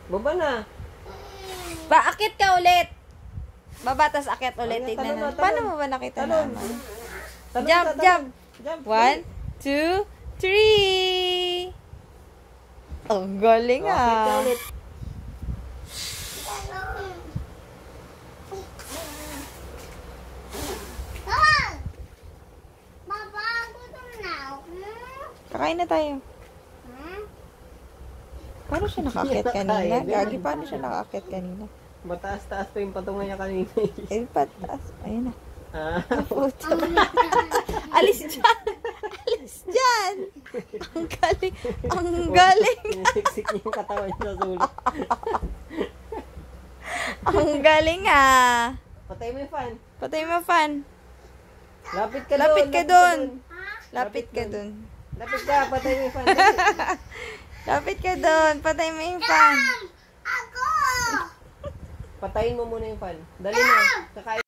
Baba na. Akit ka ulit. Baba, tas akit ulit. Ayan, Tignan talon mo. na, Paano talon. mo ba nakita Talon. naman? Talon Jump, ka, talon. jump. Jump. 1, 2, 3. Ang galing Akit ka ah. ulit. Kakain na tayo. Paano siya nakakit kanina? Gagi, paano siya nakakit kanina? Mataas-taas pa yung patungan niya kanina. Eh, patas. Ayun na. Ah. Puto. Alis dyan! Alis dyan! Ang galing! Ang galing! Sinisiksik niya yung katawan niya sa sulit. Ang galing ah! Patay mo yung fan. Patay mo fan. Lapit ka Lapit doon. ka doon. Lapit ka doon. Lapit ka, patay mo yung fan. Lapit ka doon. Patay mo yung fan. Patayin mo muna yung fan. Dali na. Kakain.